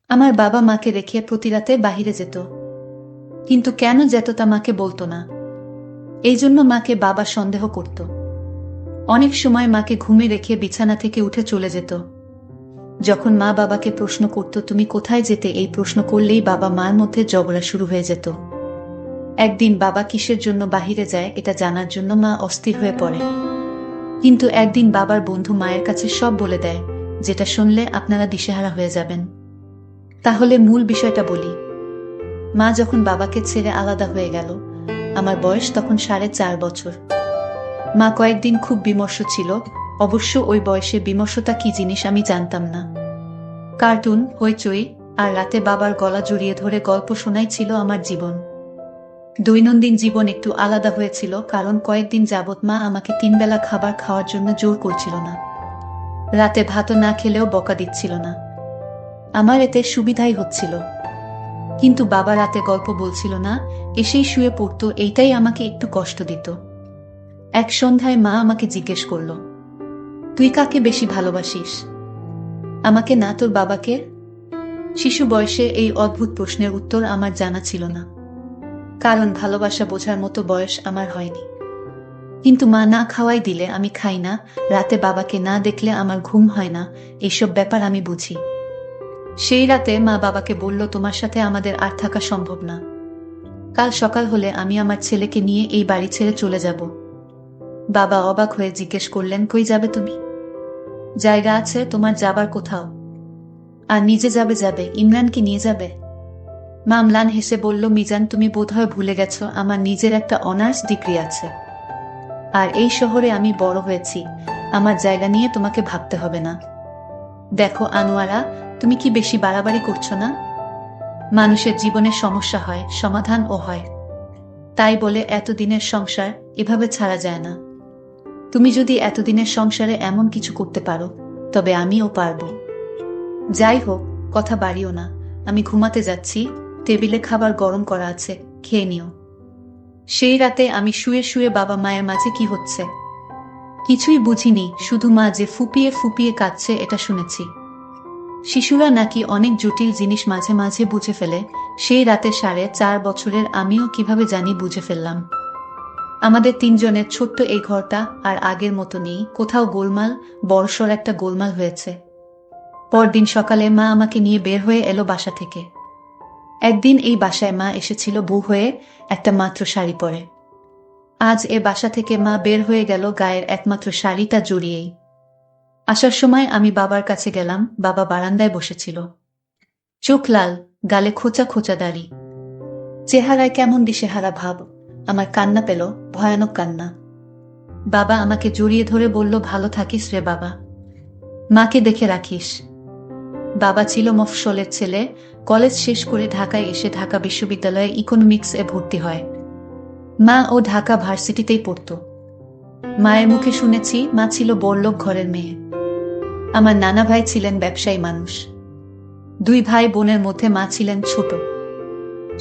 আমার বাবা মাকে রেখে প্রতি রাতে বাহিরে যেত, কিন্তু কেন যেত তা মাকে বলতো না। এই জন্য মাকে বাবা সন্দেহ করত। অনেক সময় মাকে ঘুমে রেখে বিছানা থেকে উঠে চলে যেত। যখন মা বাবাকে প্রশ্ন করত তুমি কোথায় যেতে, এই প্রশ্ন করলেই বাবা মার মধ্যে ঝগড়া শুরু হয়ে যেত। একদিন বাবা কিসের জন্য বাহিরে যায় এটা জানার জন্য মা অস্থির হয়ে পড়ে। কিন্তু একদিন বাবার বন্ধু মায়ের কাছে সব বলে দেয়, যেটা শুনলে আপনারা দিশেহারা হয়ে যাবেন। তাহলে মূল বিষয়টা বলি। মা যখন বাবাকে ছেড়ে আলাদা হয়ে গেল, আমার বয়স তখন 4.5 বছর। মা কয়েকদিন খুব বিমর্ষ ছিল। অবশ্য ওই বয়সে বিমর্ষতা কি জিনিস আমি জানতাম না। কার্টুন, হইচই আর রাতে বাবার গলা জড়িয়ে ধরে গল্প শোনাই ছিল আমার জীবন। দৈনন্দিন জীবন একটু আলাদা হয়েছিল, কারণ কয়েকদিন যাবৎ মা আমাকে 3 বেলা খাবার খাওয়ার জন্য জোর করছিল না। রাতে ভাত না খেলেও বকা দিচ্ছিল না। আমার এতে সুবিধাই হচ্ছিল। কিন্তু বাবা রাতে গল্প বলছিল না, এসেই শুয়ে পড়তো, এইটাই আমাকে একটু কষ্ট দিত। এক সন্ধ্যায় মা আমাকে জিজ্ঞেস করল, তুই কাকে বেশি ভালোবাসিস, আমাকে না তোর বাবাকে? শিশু বয়সে এই অদ্ভুত প্রশ্নের উত্তর আমার জানা ছিল না, কারণ ভালোবাসা বোঝার মতো বয়স আমার হয়নি। কিন্তু মা না খাওয়াই দিলে আমি খাই না, রাতে বাবাকে না দেখলে আমার ঘুম হয় না, এইসব ব্যাপার আমি বুঝি। সেই রাতে মা বাবাকে বলল, তোমার সাথে আমাদের আর থাকা সম্ভব না। কাল সকাল হলে আমি আমার ছেলেকে নিয়ে এই বাড়ি ছেড়ে চলে যাব। বাবা অবাক হয়ে জিজ্ঞেস করলেন, কই যাবে তুমি? জায়গা আছে তোমার যাবার কোথাও? আর নিজে যাবে? ইমরানকে নিয়ে যাবে? মা ম্লান হেসে বলল, মিজান, তুমি বোধহয় ভুলে গেছো আমার নিজের একটা অনার্স ডিগ্রি আছে। আর এই শহরে আমি বড় হয়েছি, আমার জায়গা নিয়ে তোমাকে ভাবতে হবে না। দেখো আনোয়ারা, তুমি কি বেশি বাড়াবাড়ি করছো না? মানুষের জীবনে সমস্যা হয়, সমাধানও হয়। তাই বলে এতদিনের সংসার এভাবে ছাড়া যায় না। তুমি যদি এতদিনের সংসারে এমন কিছু করতে পারো, তবে আমিও পারবো। যাই হোক, কথা বাড়িও না, আমি ঘুমাতে যাচ্ছি। টেবিলে খাবার গরম করা আছে, খেয়ে নিও। সেই রাতে আমি শুয়ে শুয়ে বাবা মায়ের মাঝে কি হচ্ছে কিছুই বুঝিনি, শুধু মা যে ফুপিয়ে ফুপিয়ে কাঁদছে এটা শুনেছি। শিশুরা নাকি অনেক জটিল জিনিস মাঝে মাঝে বুঝে ফেলে, সেই রাতে 4.5 বছরের আমিও কিভাবে জানি বুঝে ফেললাম। আমাদের তিনজনের ছোট্ট এই ঘরটা আর আগের মতো নেই, কোথাও গোলমাল, বড়সড় একটা গোলমাল হয়েছে। পরদিন সকালে মা আমাকে নিয়ে বের হয়ে এলো বাসা থেকে। একদিন এই বাসায় মা এসেছিল বউ হয়ে, একটা মাত্র শাড়ি পরে। আজ এ বাসা থেকে মা বের হয়ে গেল গায়ের একমাত্র শাড়িটা জড়িয়েই। আসার সময় আমি বাবার কাছে গেলাম, বাবা বারান্দায় বসেছিল। চোখ লাল, গালে খোঁচা খোঁচা দাড়ি, চেহারায় কেমন দিশেহারা ভাব। আমার কান্না পেল, ভয়ানক কান্না। বাবা আমাকে জড়িয়ে ধরে বলল, ভালো থাকিস রে বাবা, মাকে দেখে রাখিস। বাবা ছিল মফস্বলের ছেলে, কলেজ শেষ করে ঢাকায় এসে ঢাকা বিশ্ববিদ্যালয়ে ইকোনমিক্স এ ভর্তি হয়। মা ও ঢাকা ভার্সিটিতেই পড়ত। মায়ের মুখে শুনেছি মা ছিল বড়লোক ঘরের মেয়ে। আমার নানা ভাই ছিলেন ব্যবসায়ী মানুষ। 2 ভাই বোনের মধ্যে মা ছিলেন ছোট।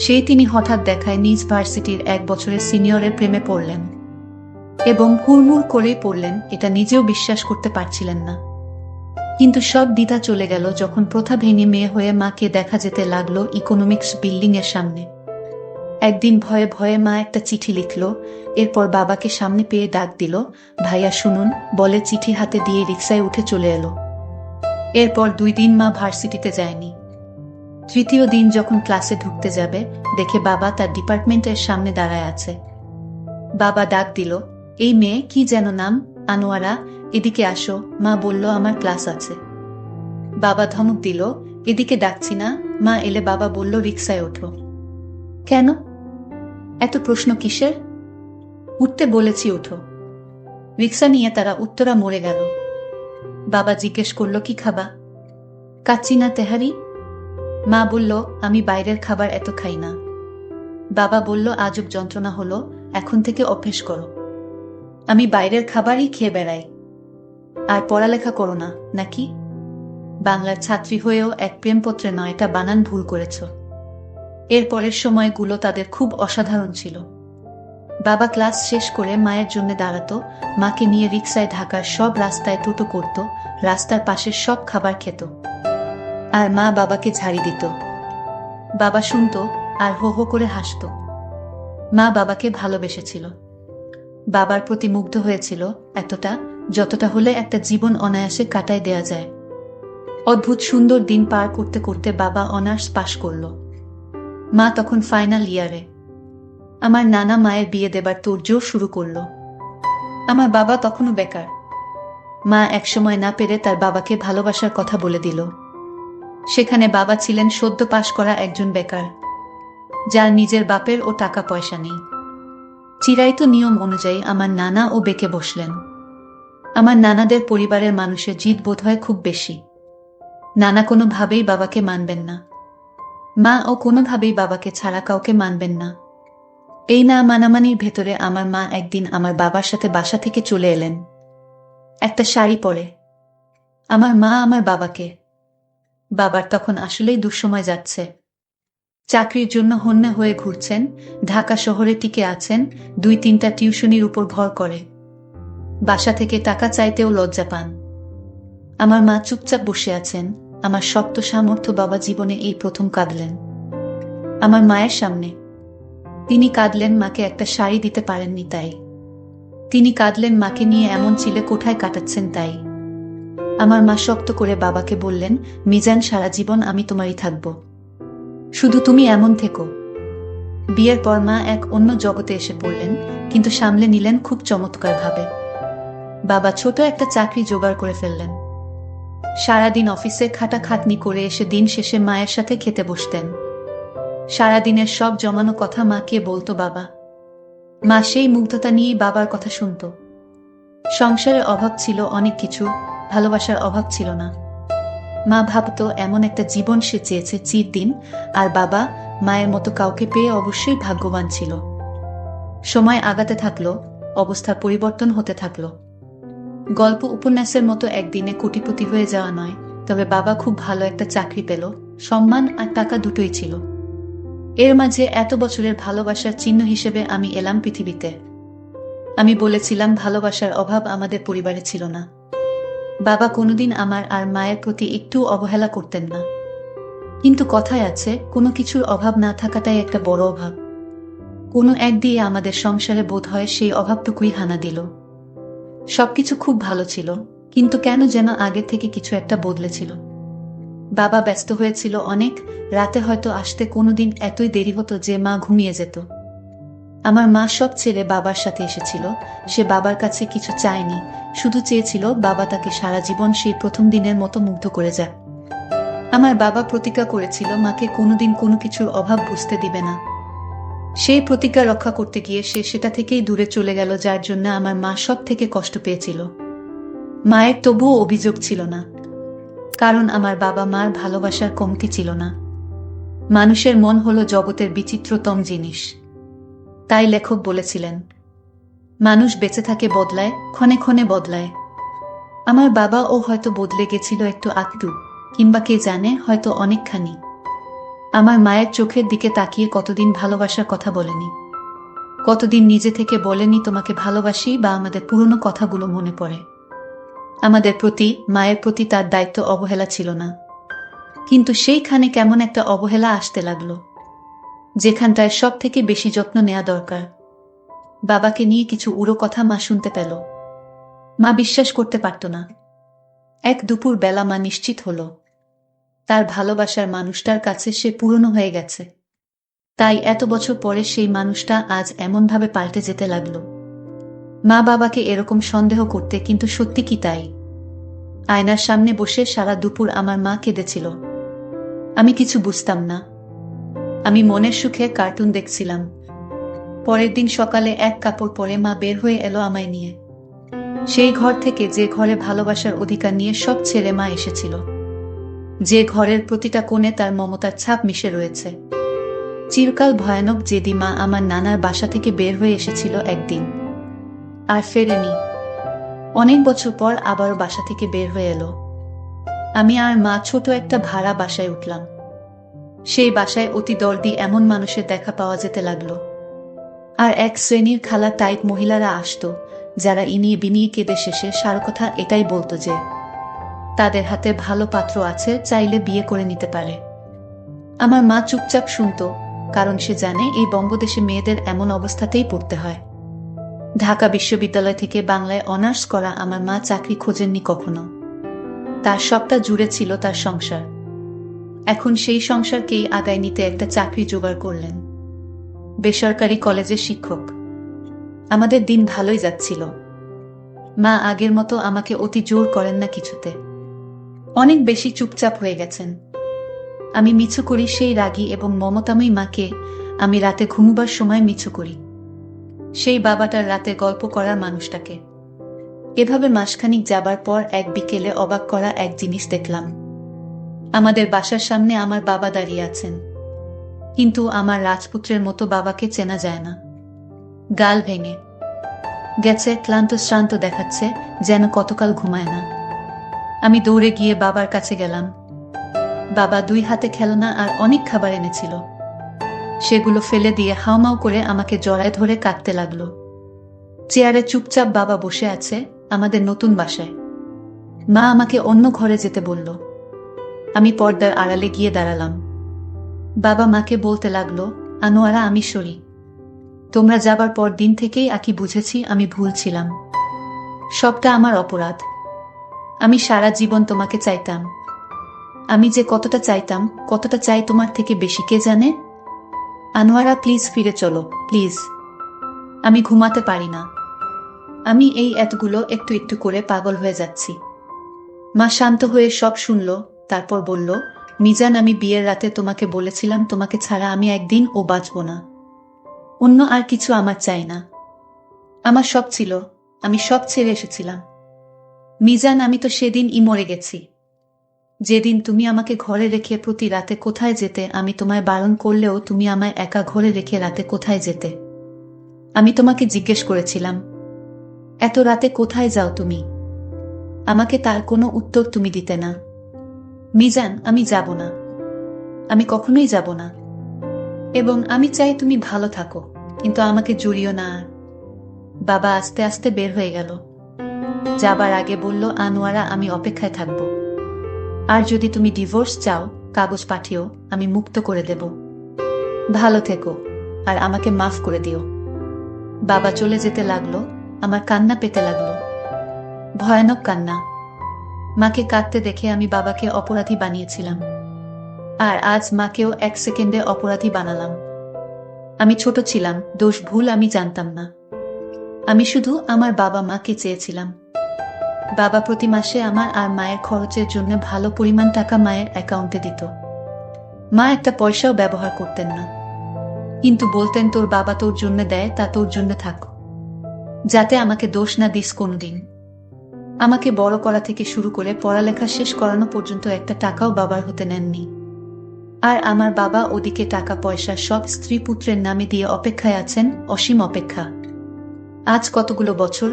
সেই তিনি হঠাৎ দেখায় নিজ ভার্সিটির 1 বছরের সিনিয়রের প্রেমে পড়লেন, এবং হুড়মুড় করেই পড়লেন, এটা নিজেও বিশ্বাস করতে পারছিলেন না। কিন্তু সব দ্বিধা চলে গেল যখন প্রথা ভেঙে মেয়ে হয়ে মাকে দেখা যেতে লাগলো ইকোনমিক্স বিল্ডিং এর সামনে। একদিন ভয়ে ভয়ে মা একটা চিঠি লিখল, এরপর বাবাকে সামনে পেয়ে ডাক দিল, ভাইয়া শুনুন, বলে চিঠি হাতে দিয়ে রিকশায় উঠে চলে এলো। এরপর 2 দিন মা ভার্সিটিতে যায়নি। তৃতীয় দিন যখন ক্লাসে ঢুকতে যাবে, দেখে বাবা তার ডিপার্টমেন্টের সামনে দাঁড়ায় আছে। বাবা ডাক দিল, এই মেয়ে, কি যেন নাম, আনোয়ারা, এদিকে আসো। মা বলল, আমার ক্লাস আছে। বাবা ধমক দিল, এদিকে ডাকছি না। মা এলে বাবা বলল, রিকশায় ওঠো। কেন? এত প্রশ্ন কিসের? উঠতে বলেছি, ওঠো। রিকশা নিয়ে তারা উত্তরা মরে গেল। বাবা জিজ্ঞেস করলো, কি খাবা? কাচ্চি না তেহারি? মা বলল, আমি বাইরের খাবার এত খাই না। বাবা বলল, আজব যন্ত্রণা হলো, এখন থেকে অভ্যেস করো। আমি বাইরের খাবারই খেয়ে বেড়াই। আর পড়ালেখা করো না নাকি? বাংলার ছাত্রী হয়েও এক প্রেমপত্রে 9টা বানান ভুল করেছ। এর পরের সময়গুলো তাদের খুব অসাধারণ ছিল। বাবা ক্লাস শেষ করে মায়ের জন্য দাঁড়াতো, মাকে নিয়ে রিকশায় ঢাকার সব রাস্তায় টোটো করত, রাস্তার পাশের সব খাবার খেত। আর মা বাবাকে ঝাড়ি দিত। বাবা শুনত আর হো হো করে হাসত। মা বাবাকে ভালোবেসেছিল, বাবার প্রতি মুগ্ধ হয়েছিল এতটা, যতটা হলে একটা জীবন অনায়াসে কাটায় দেয়া যায়। অদ্ভুত সুন্দর দিন পার করতে করতে বাবা অনার্স পাশ করল। মা তখন ফাইনাল ইয়ারে। আমার নানা মায়ের বিয়ে দেবার তোড়জোড় শুরু করল। আমার বাবা তখনও বেকার। মা একসময় না পেরে তার বাবাকে ভালোবাসার কথা বলে দিল। সেখানে বাবা ছিলেন সদ্য পাশ করা একজন বেকার, যার নিজের বাপের ও টাকা পয়সা নেই। চিরায়ত নিয়ম অনুযায়ী আমার নানা ও বেঁকে বসলেন। আমার নানাদের পরিবারের মানুষের জিদ বোধহয় খুব বেশি। নানা কোনোভাবেই বাবাকে মানবেন না, মা ও কোনোভাবেই বাবাকে ছাড়া কাউকে মানবেন না। এই না মানামানির ভেতরে আমার মা একদিন আমার বাবার সাথে বাসা থেকে চলে এলেন, একটা শাড়ি পরে। আমার মা আমার বাবাকে, বাবার তখন আসলেই দুঃসময় যাচ্ছে, চাকরির জন্য হন্যে হয়ে ঘুরছেন, ঢাকা শহরে টিকে আছেন, 2-3টা টিউশনির উপর ভর করে, বাসা থেকে টাকা চাইতেও লজ্জা পান। আমার মা চুপচাপ বসে আছেন। আমার শক্ত সামর্থ্য বাবা জীবনে এই প্রথম কাঁদলেন আমার মায়ের সামনে। তিনি কাঁদলেন মাকে একটা শাড়ি দিতে পারেননি তাই। তিনি কাঁদলেন মাকে নিয়ে এমন চিলে কোঠায় কাটাচ্ছেন তাই। আমার মা শক্ত করে বাবাকে বললেন, মিজান, সারা জীবন আমি তোমারই থাকব, শুধু তুমি এমন থেকো। বিয়ের পর মা এক অন্য জগতে এসে পড়লেন, কিন্তু সামলে নিলেন খুব চমৎকার ভাবে। বাবা ছোট একটা চাকরি জোগাড় করে ফেললেন। সারাদিন অফিসে খাটাখাটনি করে এসে দিন শেষে মায়ের সাথে খেতে বসতেন। সারাদিনের সব জমানো কথা মাকে বলতো বাবা। মা সেই মুগ্ধতা নিয়েই বাবার কথা শুনত। সংসারের অভাব ছিল অনেক কিছু, ভালোবাসার অভাব ছিল না। মা ভাবত এমন একটা জীবন সে চেয়েছে চিরদিন, আর বাবা মায়ের মতো কাউকে পেয়ে অবশ্যই ভাগ্যবান ছিল। সময় আগাতে থাকলো, অবস্থার পরিবর্তন হতে থাকলো। গল্প উপন্যাসের মতো একদিনে কোটিপতি হয়ে যাওয়া নয়, তবে বাবা খুব ভালো একটা চাকরি পেল, সম্মান আর টাকা দুটোই ছিল। এর মাঝে এত বছরের ভালোবাসার চিহ্ন হিসেবে আমি এলাম পৃথিবীতে। আমি বলেছিলাম ভালোবাসার অভাব আমাদের পরিবারে ছিল না। বাবা কোনোদিন আমার আর মায়ের প্রতি একটু অবহেলা করতেন না। কিন্তু কথায় আছে, কোনো কিছুর অভাব না থাকাটাই একটা বড় অভাব। কোনো এক দিয়ে আমাদের সংসারে বোধ হয় সেই অভাবটুকুই হানা দিল। সবকিছু খুব ভালো ছিল, কিন্তু কেন যেন আগে থেকে কিছু একটা বদলেছিল। বাবা ব্যস্ত হয়েছিল অনেক, রাতে হয়তো আসতে কোনোদিন এতই দেরি হতো যে মা ঘুমিয়ে যেত। আমার মা সব ছেড়ে বাবার সাথে এসেছিল। সে বাবার কাছে কিছু চায়নি, শুধু চেয়েছিল বাবা তাকে সারা জীবন সেই প্রথম দিনের মতো মুগ্ধ করে যাক। আমার বাবা প্রতিজ্ঞা করেছিল মাকে কোনোদিন কোনো কিছুর অভাব বুঝতে দিবে না। সেই প্রতিজ্ঞা রক্ষা করতে গিয়ে সে সেটা থেকেই দূরে চলে গেল, যার জন্য আমার মা সব থেকে কষ্ট পেয়েছিল। মায়ের তবুও অভিযোগ ছিল না, কারণ আমার বাবা মার ভালোবাসার কমতি ছিল না। মানুষের মন হলো জগতের বিচিত্রতম জিনিস। তাই লেখক বলেছিলেন, মানুষ বেঁচে থাকে বদলায়, ক্ষণে ক্ষণে বদলায়। আমার বাবাও হয়তো বদলে গেছিল একটু আধটু, কিংবা কে জানে হয়তো অনেকখানি। আমার মায়ের চোখের দিকে তাকিয়ে কতদিন ভালোবাসার কথা বলেনি, কতদিন নিজে থেকে বলেনি তোমাকে ভালোবাসি, বা আমাদের পুরনো কথাগুলো মনে পড়ে। আমাদের প্রতি, মায়ের প্রতি তার দায়িত্ব অবহেলা ছিল না। কিন্তু সেইখানে কেমন একটা অবহেলা আসতে লাগলো, যেখানটায় সব থেকে বেশি যত্ন নেওয়া দরকার। বাবাকে নিয়ে কিছু উড়ো কথা মা শুনতে পেল। মা বিশ্বাস করতে পারত না। এক দুপুর বেলা মা নিশ্চিত হলো, তার ভালোবাসার মানুষটার কাছে সে পুরনো হয়ে গেছে। তাই এত বছর পরে সেই মানুষটা আজ এমনভাবে পাল্টে যেতে লাগলো। মা বাবাকে এরকম সন্দেহ করতে, কিন্তু সত্যি কি তাই? আয়নার সামনে বসে সারা দুপুর আমার মা কেঁদেছিল। আমি কিছু বুঝতাম না। আমি মনের সুখে কার্টুন দেখছিলাম। পরের দিন সকালে এক কাপড় পরে মা বের হয়ে এলো আমায় নিয়ে। সেই ঘর থেকে যে ঘরে ভালোবাসার অধিকার নিয়ে সব ছেড়ে মা এসেছিল, যে ঘরের প্রতিটা কোণে তার মমতার ছাপ মিশে রয়েছে। চিরকাল ভয়ানক জেদি মা আমার নানার বাসা থেকে বের হয়ে এসেছিল একদিন, আর ফেরেনি। অনেক বছর পর আবারও বাসা থেকে বের হয়ে এলো। আমি আর মা ছোট একটা ভাড়া বাসায় উঠলাম। সেই বাসায় অতি দর্দি এমন মানুষের দেখা পাওয়া যেতে লাগলো। আর এক শ্রেণীর খালা টাইপ মহিলারা আসতো, যারা ইনিয়ে বিনিয়ে কেঁদে শেষে সার কথা এটাই বলতো যে তাদের হাতে ভালো পাত্র আছে, চাইলে বিয়ে করে নিতে পারে। আমার মা চুপচাপ শুনত, কারণ সে জানে এই বঙ্গদেশে মেয়েদের এমন অবস্থাতেই পড়তে হয়। ঢাকা বিশ্ববিদ্যালয় থেকে বাংলায় অনার্স করা আমার মা চাকরি খোঁজেননি কখনো। তার সবটা জুড়ে ছিল তার সংসার। এখন সেই সংসারকেই আগায় নিতে একটা চাকরি জোগাড় করলেন, বেসরকারি কলেজের শিক্ষক। আমাদের দিন ভালোই যাচ্ছিল। মা আগের মতো আমাকে অতি জোর করেন না কিছুতে। অনেক বেশি চুপচাপ হয়ে গেছেন। আমি মিছু করি সেই রাগী এবং মমতাময়ী মাকে। আমি রাতে ঘুমুবার সময় মিছু করি সেই বাবাটার রাতে গল্প করার মানুষটাকে। এভাবে মাসখানিক যাবার পর এক বিকেলে অবাক করা এক জিনিস দেখলাম। আমাদের বাসার সামনে আমার বাবা দাঁড়িয়ে আছেন, কিন্তু আমার রাজপুত্রের মতো বাবাকে চেনা যায় না। গাল ভেঙে গেছে, ক্লান্ত শ্রান্ত দেখাচ্ছে, যেন কতকাল ঘুমায় না। আমি দৌড়ে গিয়ে বাবার কাছে গেলাম। বাবা 2 হাতে খেলনা আর অনেক খাবার এনেছিল। সেগুলো ফেলে দিয়ে হাউমাউ করে আমাকে জড়ায় ধরে কাঁদতে লাগলো। চেয়ারে চুপচাপ বাবা বসে আছে, আমাদের নতুন বাসায়। মা আমাকে অন্য ঘরে যেতে বলল। আমি পর্দার আড়ালে গিয়ে দাঁড়ালাম। বাবা মাকে বলতে লাগলো, আনোয়ারা, আমি সরি। তোমরা যাবার পর দিন থেকেই আকি বুঝেছি আমি ভুল ছিলাম। সবটা আমার অপরাধ। আমি সারা জীবন তোমাকে চাইতাম। আমি যে কতটা চাইতাম, কতটা চাই তোমার থেকে বেশি কে জানে। আনোয়ারা, প্লিজ ফিরে চলো, প্লিজ। আমি ঘুমাতে পারি না। আমি এই এতগুলো একটু একটু করে পাগল হয়ে যাচ্ছি। মা শান্ত হয়ে সব শুনল, তারপর বলল, মিজান, আমি বিয়ের রাতে তোমাকে বলেছিলাম তোমাকে ছাড়া আমি একদিন ও বাঁচব না। অন্য আর কিছু আমার চাই না। আমার সব ছিল, আমি সব ছেড়ে এসেছিলাম। মিজান, আমি তো সেদিনই মরে গেছি। যেদিন তুমি আমাকে ঘরে রেখে প্রতি রাতে কোথায় যেতে, আমি তোমায় বারণ করলেও তুমি আমায় একা ঘরে রেখে রাতে কোথায় যেতে। আমি তোমাকে জিজ্ঞেস করেছিলাম, এত রাতে কোথায় যাও তুমি? আমাকে তার কোনো উত্তর তুমি দিতে না। মিজান, আমি যাব না। আমি কখনোই যাব না। এবং আমি চাই তুমি ভালো থাকো, কিন্তু আমাকে জড়িও না আর। বাবা আস্তে আস্তে বের হয়ে গেল। যাবার আগে বলল, আনোয়ারা, আমি অপেক্ষায় থাকব। আর যদি তুমি ডিভোর্স চাও, কাগজ পাঠিও, আমি মুক্ত করে দেব। ভালো থেকো, আর আমাকে মাফ করে দিও। বাবা চলে যেতে লাগলো। আমার কান্না পেতে লাগলো, ভয়ানক কান্না। মাকে কাঁদতে দেখে আমি বাবাকে অপরাধী বানিয়েছিলাম, আর আজ মাকেও 1 সেকেন্ডে অপরাধী বানালাম। আমি ছোট ছিলাম, দোষ ভুল আমি জানতাম না। আমি শুধু আমার বাবা মাকে চেয়েছিলাম। বাবা প্রতি মাসে আমার আর মায়ের খরচের জন্য ভালো পরিমাণ টাকা মায়ের অ্যাকাউন্টে দিত। মা একটা পয়সাও ব্যবহার করতেন না, কিন্তু বলতেন, তোর বাবা তোর জন্য দেয়, তা তোর জন্য থাক, যাতে আমাকে দোষ না দিস কোনোদিন। আমাকে বড় করা থেকে শুরু করে পড়ালেখা শেষ করানো পর্যন্ত একটা টাকাও বাবার হতে নেননি। আর আমার বাবা ওদিকে টাকা পয়সা সব স্ত্রী পুত্রের নামে দিয়ে অপেক্ষায় আছেন, অসীম অপেক্ষা। আজ কতগুলো বছর,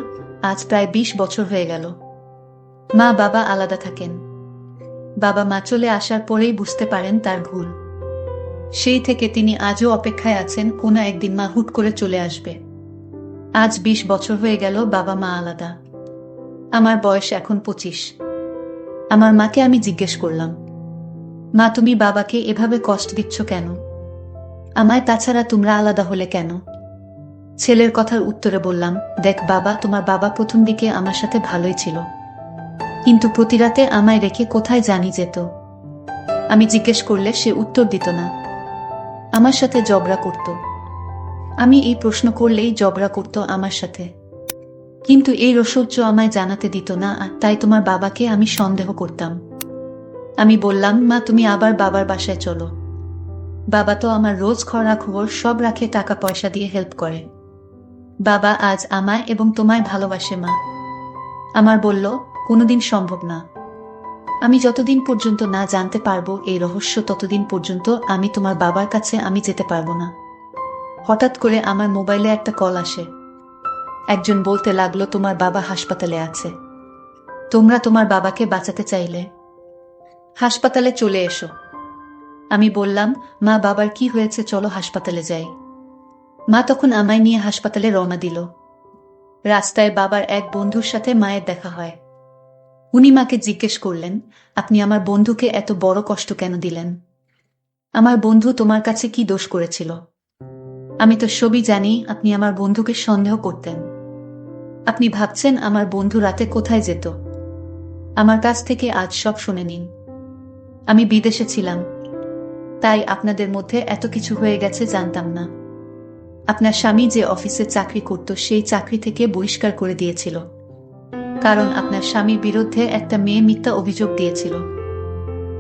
আজ প্রায় 20 বছর হয়ে গেল। মা বাবা আলাদা থাকেন। বাবা মা চলে আসার পরেই বুঝতে পারেন তার ভুল। সেই থেকে তিনি আজও অপেক্ষায় আছেন, কোনো একদিন মা হুট করে চলে আসবে। আজ 20 বছর হয়ে গেল বাবা মা আলাদা। আমার বয়স এখন 25। আমার মাকে আমি জিজ্ঞেস করলাম, মা, তুমি বাবাকে এভাবে কষ্ট দিচ্ছ কেন? আমায় তাছাড়া তোমরা আলাদা হলে কেন? ছেলের কথার উত্তরে বললাম, দেখ বাবা, তোমার বাবা প্রথম দিকে আমার সাথে ভালোই ছিল, কিন্তু প্রতি রাতে আমায় রেখে কোথায় জানি যেত। আমি জিজ্ঞেস করলে সে উত্তর দিত না। আমার সাথে ঝগড়া করত। আমি এই প্রশ্ন করলেই ঝগড়া করত আমার সাথে। কিন্তু এই রসহ্য আমায় জানাতে দিত না, আর তাই তোমার বাবাকে আমি সন্দেহ করতাম। আমি বললাম, মা, তুমি আবার বাবার বাসায় চলো। বাবা তো আমার রোজ খবর সব রাখে, টাকা পয়সা দিয়ে হেল্প করে। বাবা আজ আমায় এবং তোমায় ভালোবাসে মা। আমার বলল, কোনোদিন সম্ভব না। আমি যতদিন পর্যন্ত না জানতে পারবো এই রহস্য, ততদিন পর্যন্ত আমি তোমার বাবার কাছে আমি যেতে পারবো না। হঠাৎ করে আমার মোবাইলে একটা কল আসে। একজন বলতে লাগলো, তোমার বাবা হাসপাতালে আছে। তোমরা তোমার বাবাকে বাঁচাতে চাইলে হাসপাতালে চলে এসো। আমি বললাম, মা, বাবার কি হয়েছে, চলো হাসপাতালে যাই। মা তখন আমায় নিয়ে হাসপাতালে রওনা দিল। রাস্তায় বাবার এক বন্ধুর সাথে মায়ের দেখা হয়। উনি মাকে জিজ্ঞেস করলেন, আপনি আমার বন্ধুকে এত বড় কষ্ট কেন দিলেন? আমার বন্ধু তোমার কাছে কি দোষ করেছিল? আমি তো সবই জানি। আপনি আমার বন্ধুকে সন্দেহ করতেন। আপনি ভাবছেন আমার বন্ধু রাতে কোথায় যেত? আমার কাছ থেকে আজ সব শুনে নিন। আমি বিদেশে ছিলাম, তাই আপনাদের মধ্যে এত কিছু হয়ে গেছে জানতাম না। আপনার স্বামী যে অফিসে চাকরি করত সেই চাকরি থেকে বহিষ্কার করে দিয়েছিল, কারণ আপনার স্বামীর বিরুদ্ধে একটা মেয়ে মিথ্যা অভিযোগ দিয়েছিল।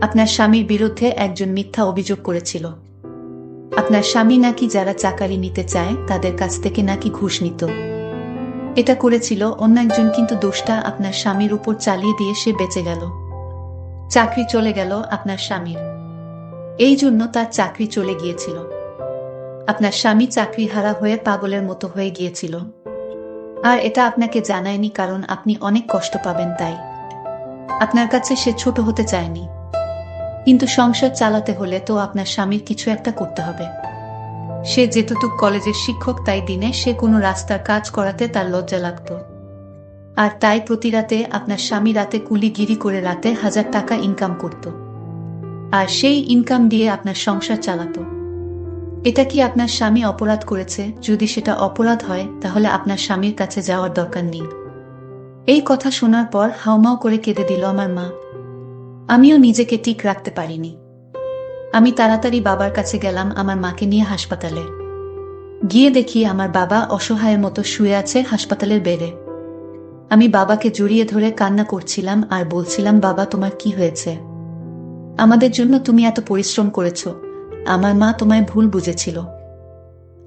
আপনার স্বামীর বিরুদ্ধে একজন মিথ্যা অভিযোগ করেছিল। আপনার স্বামী নাকি যারা চাকরি নিতে চায় তাদের কাছ থেকে নাকি ঘুষ নিত। এটা করেছিল অন্য একজন, কিন্তু দোষটা আপনার স্বামীর উপর চালিয়ে দিয়ে সে বেঁচে গেল। চাকরি চলে গেল আপনার স্বামীর, এই জন্য তার চাকরি চলে গিয়েছিল। আপনার স্বামী চাকরি হারা হয়ে পাগলের মতো হয়ে গিয়েছিল, আর এটা আপনাকে জানায়নি কারণ আপনি অনেক কষ্ট পাবেন তাই। আপনার কাছে সে ছোট হতে চায়নি, কিন্তু সংসার চালাতে হলে তো আপনার স্বামীর কিছু একটা করতে হবে। সে যেহেতু কলেজের শিক্ষক, তাই দিনে সে কোনো রাস্তার কাজ করাতে তার লজ্জা লাগত, আর তাই প্রতি রাতে আপনার স্বামী রাতে কুলিগিরি করে রাতে 1000 টাকা ইনকাম করত, আর সেই ইনকাম দিয়ে আপনার সংসার চালাতো। এটা কি আপনার স্বামী অপরাধ করেছে? যদি সেটা অপরাধ হয় তাহলে আপনার স্বামীর কাছে যাওয়ার দরকার নেই। এই কথা শোনার পর হাউমাউ করে কেঁদে দিল আমার মা। আমিও নিজেকে ঠিক রাখতে পারিনি। আমি তাড়াতাড়ি বাবার কাছে গেলাম আমার মাকে নিয়ে হাসপাতালে। গিয়ে দেখি আমার বাবা অসহায়ের মতো শুয়ে আছে হাসপাতালের বেডে। আমি বাবাকে জড়িয়ে ধরে কান্না করছিলাম আর বলছিলাম, বাবা তোমার কি হয়েছে? আমাদের জন্য তুমি এত পরিশ্রম করেছো। আমার মা তোমায় ভুল বুঝেছিল।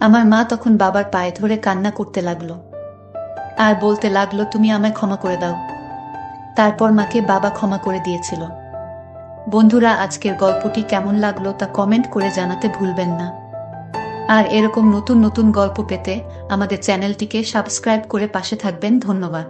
আমার মা তখন বাবার পায়ে ধরে কান্না করতে লাগলো আর বলতে লাগলো, তুমি আমায় ক্ষমা করে দাও। তারপর মাকে বাবা ক্ষমা করে দিয়েছিল। বন্ধুরা, আজকের গল্পটি কেমন লাগলো তা কমেন্ট করে জানাতে ভুলবেন না। আর এরকম নতুন নতুন গল্প পেতে আমাদের চ্যানেলটিকে সাবস্ক্রাইব করে পাশে থাকবেন। ধন্যবাদ।